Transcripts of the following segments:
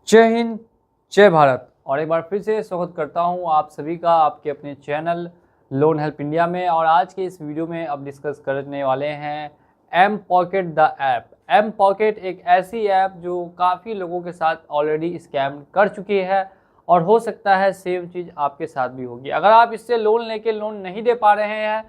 जय हिंद, जय भारत। और एक बार फिर से स्वागत करता हूं आप सभी का आपके अपने चैनल लोन हेल्प इंडिया में। और आज के इस वीडियो में अब डिस्कस करने वाले हैं M pocket the app. M pocket एक ऐसी ऐप जो काफ़ी लोगों के साथ ऑलरेडी स्कैम कर चुकी है और हो सकता है सेम चीज़ आपके साथ भी होगी। अगर आप इससे लोन लेके लोन नहीं दे पा रहे हैं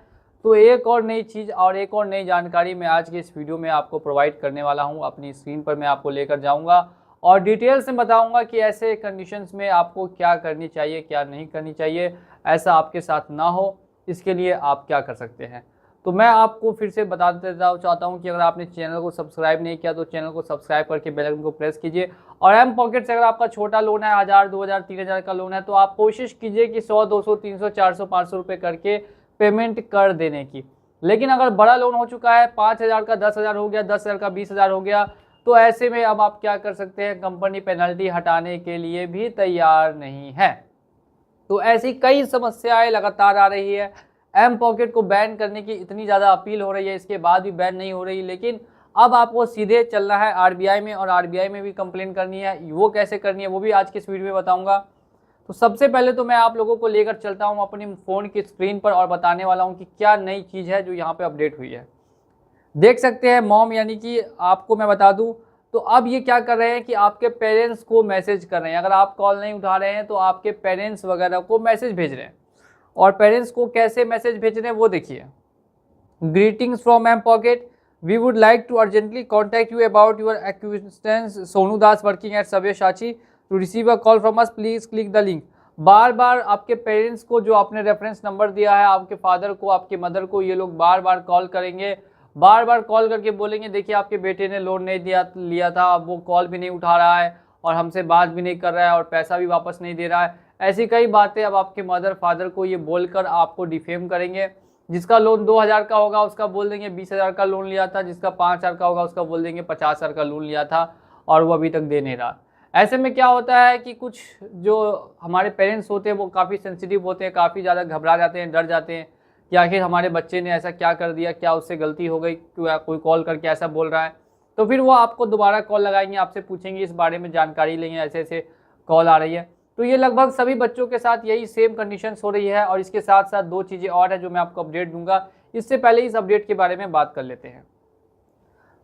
तो एक और नई चीज़ और एक और नई जानकारी मैं आज के इस वीडियो में आपको प्रोवाइड करने वाला हूँ। अपनी स्क्रीन पर मैं आपको लेकर जाऊँगा और डिटेल से बताऊंगा कि ऐसे कंडीशंस में आपको क्या करनी चाहिए, क्या नहीं करनी चाहिए, ऐसा आपके साथ ना हो, इसके लिए आप क्या कर सकते हैं। तो मैं आपको फिर से बता देना चाहता हूं कि अगर आपने चैनल को सब्सक्राइब नहीं किया तो चैनल को सब्सक्राइब करके बेल आइकन को प्रेस कीजिए। और एम पॉकेट से अगर आपका छोटा लोन है, 1000, 2000, 3000 का लोन है, तो आप कोशिश कीजिए कि 100, 200, 300, 400, 500 रुपये करके पेमेंट कर देने की। लेकिन अगर बड़ा लोन हो चुका है, 5000 का 10,000 हो गया, 10,000 का 20,000 हो गया, तो ऐसे में अब आप क्या कर सकते हैं, कंपनी पेनल्टी हटाने के लिए भी तैयार नहीं है। तो ऐसी कई समस्याएं लगातार आ रही है। एम पॉकेट को बैन करने की इतनी ज़्यादा अपील हो रही है, इसके बाद भी बैन नहीं हो रही। लेकिन अब आपको सीधे चलना है आरबीआई में और आरबीआई में भी कंप्लेन करनी है। वो कैसे करनी है वो भी आज के इस वीडियो में बताऊंगा। तो सबसे पहले तो मैं आप लोगों को लेकर चलता हूँ अपनी फ़ोन की स्क्रीन पर और बताने वाला हूँ कि क्या नई चीज़ है जो यहाँ पे अपडेट हुई है। देख सकते हैं मॉम, यानी कि आपको मैं बता दूं तो अब ये क्या कर रहे हैं कि आपके पेरेंट्स को मैसेज कर रहे हैं। अगर आप कॉल नहीं उठा रहे हैं तो आपके पेरेंट्स वगैरह को मैसेज भेज रहे हैं। और पेरेंट्स को कैसे मैसेज भेज रहे हैं वो देखिए। Greetings from M pocket, we would like to urgently contact you about your acquisitions Sonu Das working at Sabyasachi, to receive a call from us please click the link. बार बार आपके पेरेंट्स को, जो आपने रेफरेंस नंबर दिया है, आपके फादर को, आपके मदर को, ये लोग बार बार कॉल करेंगे, बार बार कॉल करके बोलेंगे देखिए आपके बेटे ने लोन नहीं लिया था, अब वो कॉल भी नहीं उठा रहा है और हमसे बात भी नहीं कर रहा है और पैसा भी वापस नहीं दे रहा है। ऐसी कई बातें अब आपके मदर फादर को ये बोलकर आपको डिफेम करेंगे। जिसका लोन 2000 का होगा उसका बोल देंगे 20,000 का लोन लिया था, जिसका 5000 का होगा उसका बोल देंगे 50,000 का लोन लिया था और वो अभी तक दे नहीं रहा। ऐसे में क्या होता है कि कुछ जो हमारे पेरेंट्स होते हैं वो काफ़ी सेंसिटिव होते हैं, काफ़ी ज़्यादा घबरा जाते हैं, डर जाते हैं कि आखिर हमारे बच्चे ने ऐसा क्या कर दिया, क्या उससे गलती हो गई, क्यों कोई कॉल करके ऐसा बोल रहा है। तो फिर वो आपको दोबारा कॉल लगाएंगे, आपसे पूछेंगे, इस बारे में जानकारी लेंगे, ऐसे ऐसे कॉल आ रही है। तो ये लगभग सभी बच्चों के साथ यही सेम कंडीशंस हो रही है। और इसके साथ साथ दो चीज़ें और है जो मैं आपको अपडेट दूंगा। इससे पहले इस अपडेट के बारे में बात कर लेते हैं।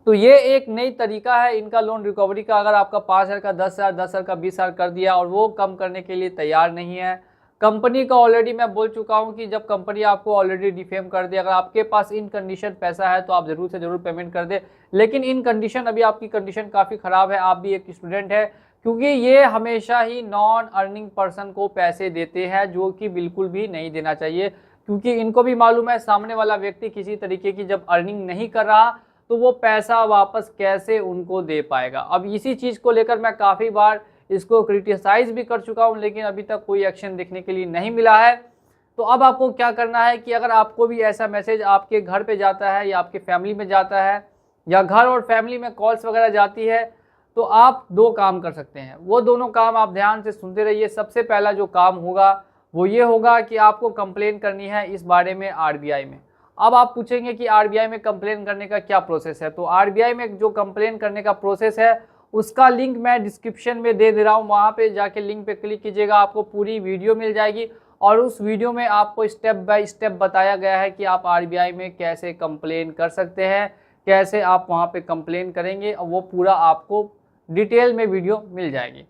तो ये एक नई तरीका है इनका लोन रिकवरी का। अगर आपका 5,000 का 10,000, 10,000 का 20,000 कर दिया और वो कम करने के लिए तैयार नहीं है, कंपनी का ऑलरेडी मैं बोल चुका हूं कि जब कंपनी आपको ऑलरेडी डिफेम कर दे, अगर आपके पास इन कंडीशन पैसा है तो आप जरूर से जरूर पेमेंट कर दे। लेकिन इन कंडीशन, अभी आपकी कंडीशन काफ़ी ख़राब है, आप भी एक स्टूडेंट है, क्योंकि ये हमेशा ही नॉन अर्निंग पर्सन को पैसे देते हैं, जो कि बिल्कुल भी नहीं देना चाहिए। क्योंकि इनको भी मालूम है सामने वाला व्यक्ति किसी तरीके की जब अर्निंग नहीं कर रहा तो वो पैसा वापस कैसे उनको दे पाएगा। अब इसी चीज़ को लेकर मैं काफ़ी बार इसको क्रिटिसाइज भी कर चुका हूं, लेकिन अभी तक कोई एक्शन देखने के लिए नहीं मिला है। तो अब आपको क्या करना है कि अगर आपको भी ऐसा मैसेज आपके घर पे जाता है या आपके फैमिली में जाता है या घर और फैमिली में कॉल्स वगैरह जाती है, तो आप दो काम कर सकते हैं। वो दोनों काम आप ध्यान से सुनते रहिए। सबसे पहला जो काम होगा वो ये होगा कि आपको कंप्लेन करनी है इस बारे में आरबीआई में। अब आप पूछेंगे कि आरबीआई में कंप्लेन करने का क्या प्रोसेस है। तो आरबीआई में जो कंप्लेन करने का प्रोसेस है उसका लिंक मैं डिस्क्रिप्शन में दे रहा हूँ, वहाँ पे जाके लिंक पे क्लिक कीजिएगा, आपको पूरी वीडियो मिल जाएगी। और उस वीडियो में आपको स्टेप बाय स्टेप बताया गया है कि आप आरबीआई में कैसे कंप्लेन कर सकते हैं, कैसे आप वहाँ पे कंप्लेन करेंगे, और वो पूरा आपको डिटेल में वीडियो मिल जाएगी।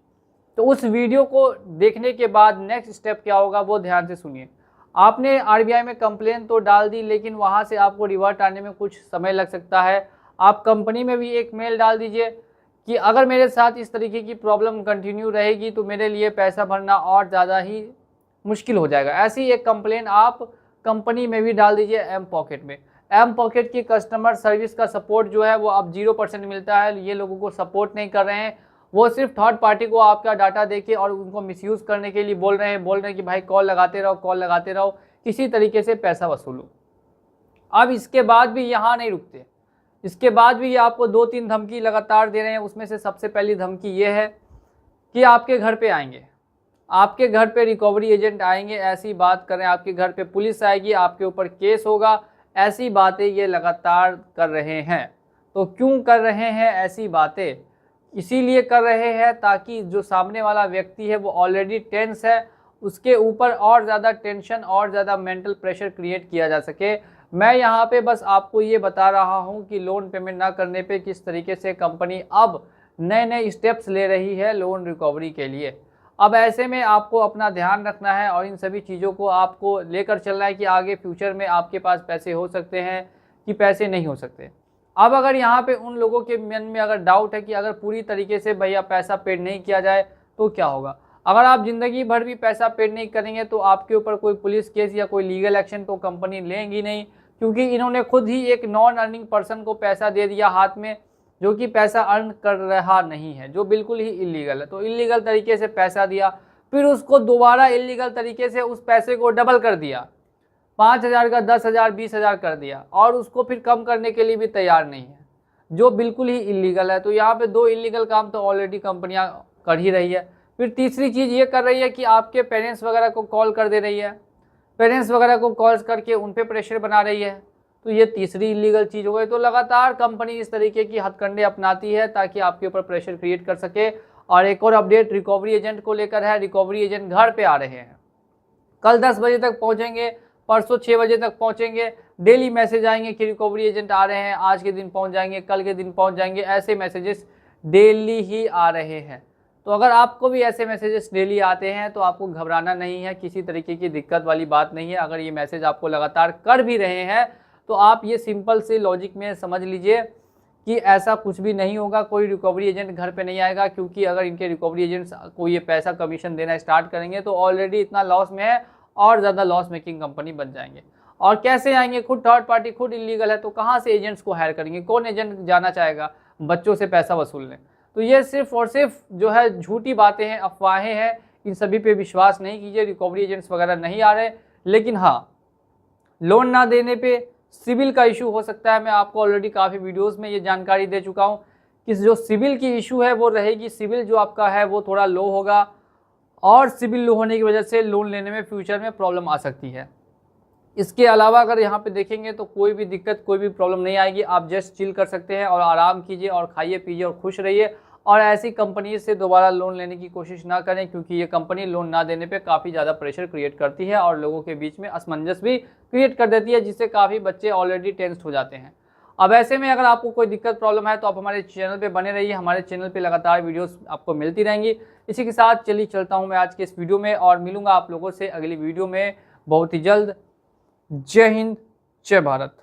तो उस वीडियो को देखने के बाद नेक्स्ट स्टेप क्या होगा वो ध्यान से सुनिए। आपने आरबीआई में कंप्लेन तो डाल दी, लेकिन वहाँ से आपको रिवर्ट आने में कुछ समय लग सकता है। आप कंपनी में भी एक मेल डाल दीजिए कि अगर मेरे साथ इस तरीके की प्रॉब्लम कंटिन्यू रहेगी तो मेरे लिए पैसा भरना और ज़्यादा ही मुश्किल हो जाएगा। ऐसी एक कंप्लेन आप कंपनी में भी डाल दीजिए एम पॉकेट में। एम पॉकेट की कस्टमर सर्विस का सपोर्ट जो है वो अब 0% मिलता है। ये लोगों को सपोर्ट नहीं कर रहे हैं, वो सिर्फ थर्ड पार्टी को आपका डाटा देके और उनको मिसयूज़ करने के लिए बोल रहे हैं कि भाई कॉल लगाते रहो, कॉल लगाते रहो, किसी तरीके से पैसा वसूलो। अब इसके बाद भी यहाँ नहीं रुकते, इसके बाद भी ये आपको 2-3 धमकी लगातार दे रहे हैं। उसमें से सबसे पहली धमकी ये है कि आपके घर पे आएंगे, आपके घर पे रिकवरी एजेंट आएंगे, ऐसी बात करें, आपके घर पे पुलिस आएगी, आपके ऊपर केस होगा, ऐसी बातें ये लगातार कर रहे हैं। तो क्यों कर रहे हैं ऐसी बातें? इसीलिए कर रहे हैं ताकि जो सामने वाला व्यक्ति है वो ऑलरेडी टेंस है, उसके ऊपर और ज़्यादा टेंशन और ज़्यादा मेंटल प्रेशर क्रिएट किया जा सके। मैं यहाँ पे बस आपको ये बता रहा हूँ कि लोन पेमेंट ना करने पे किस तरीके से कंपनी अब नए नए स्टेप्स ले रही है लोन रिकवरी के लिए। अब ऐसे में आपको अपना ध्यान रखना है और इन सभी चीज़ों को आपको लेकर चलना है कि आगे फ्यूचर में आपके पास पैसे हो सकते हैं कि पैसे नहीं हो सकते। अब अगर यहाँ पे उन लोगों के मन में अगर डाउट है कि अगर पूरी तरीके से भैया पैसा पेड नहीं किया जाए तो क्या होगा, अगर आप ज़िंदगी भर भी पैसा पेड नहीं करेंगे तो आपके ऊपर कोई पुलिस केस या कोई लीगल एक्शन तो कंपनी लेंगी नहीं, क्योंकि इन्होंने खुद ही एक नॉन अर्निंग पर्सन को पैसा दे दिया हाथ में जो कि पैसा अर्न कर रहा नहीं है, जो बिल्कुल ही इलीगल है। तो इलीगल तरीके से पैसा दिया, फिर उसको दोबारा इलीगल तरीके से उस पैसे को डबल कर दिया, 5,000 का 10,000 20,000 कर दिया, और उसको फिर कम करने के लिए भी तैयार नहीं है, जो बिल्कुल ही इलीगल है। तो यहाँ पे 2 इलीगल काम तो ऑलरेडी कंपनियाँ कर ही रही है। फिर तीसरी चीज़ ये कर रही है कि आपके पेरेंट्स वगैरह को कॉल कर दे रही है, पेरेंट्स वगैरह को कॉल करके उन पे प्रेशर बना रही है। तो ये तीसरी इलीगल चीज़ हो गई। तो लगातार कंपनी इस तरीके की हथकंडे अपनाती है ताकि आपके ऊपर प्रेशर क्रिएट कर सके। और एक और अपडेट रिकवरी एजेंट को लेकर है। रिकवरी एजेंट घर पे आ रहे हैं, कल 10 बजे तक पहुंचेंगे, परसों 6 बजे तक पहुंचेंगे। डेली मैसेज आएंगे कि रिकवरी एजेंट आ रहे हैं, आज के दिन पहुंच जाएंगे, कल के दिन पहुंच जाएंगे। ऐसे मैसेजेस डेली ही आ रहे हैं। तो अगर आपको भी ऐसे मैसेजेस डेली आते हैं तो आपको घबराना नहीं है, किसी तरीके की दिक्कत वाली बात नहीं है। अगर ये मैसेज आपको लगातार कर भी रहे हैं तो आप ये सिंपल से लॉजिक में समझ लीजिए कि ऐसा कुछ भी नहीं होगा, कोई रिकवरी एजेंट घर पे नहीं आएगा। क्योंकि अगर इनके रिकवरी एजेंट्स को ये पैसा कमीशन देना स्टार्ट करेंगे तो ऑलरेडी इतना लॉस में है और ज़्यादा लॉस मेकिंग कंपनी बन जाएंगे। और कैसे आएंगे, खुद थर्ड पार्टी, खुद इलीगल है, तो कहाँ से एजेंट्स को हायर करेंगे? कौन एजेंट जाना चाहेगा बच्चों से पैसा वसूलने? तो ये सिर्फ और सिर्फ जो है झूठी बातें हैं, अफवाहें हैं। इन सभी पे विश्वास नहीं कीजिए। रिकवरी एजेंट्स वगैरह नहीं आ रहे। लेकिन हाँ, लोन ना देने पे सिविल का इशू हो सकता है। मैं आपको ऑलरेडी काफ़ी वीडियोस में ये जानकारी दे चुका हूँ कि जो सिविल की इशू है वो रहेगी। सिविल जो आपका है वो थोड़ा लो होगा और सिविल लो होने की वजह से लोन लेने में फ्यूचर में प्रॉब्लम आ सकती है। इसके अलावा अगर यहाँ पे देखेंगे तो कोई भी दिक्कत, कोई भी प्रॉब्लम नहीं आएगी। आप जस्ट चिल कर सकते हैं और आराम कीजिए और खाइए पीजिए और खुश रहिए। और ऐसी कंपनी से दोबारा लोन लेने की कोशिश ना करें, क्योंकि ये कंपनी लोन ना देने पे काफ़ी ज़्यादा प्रेशर क्रिएट करती है और लोगों के बीच में असमंजस भी क्रिएट कर देती है, जिससे काफ़ी बच्चे ऑलरेडी टेंस्ड हो जाते हैं। अब ऐसे में अगर आपको कोई दिक्कत प्रॉब्लम है तो आप हमारे चैनल पे बने रहिए। हमारे चैनल पे लगातार वीडियोस आपको मिलती रहेंगी। इसी के साथ चलिए चलता हूँ मैं आज के इस वीडियो में और मिलूंगा आप लोगों से अगली वीडियो में बहुत ही जल्द। जय हिंद, जय भारत।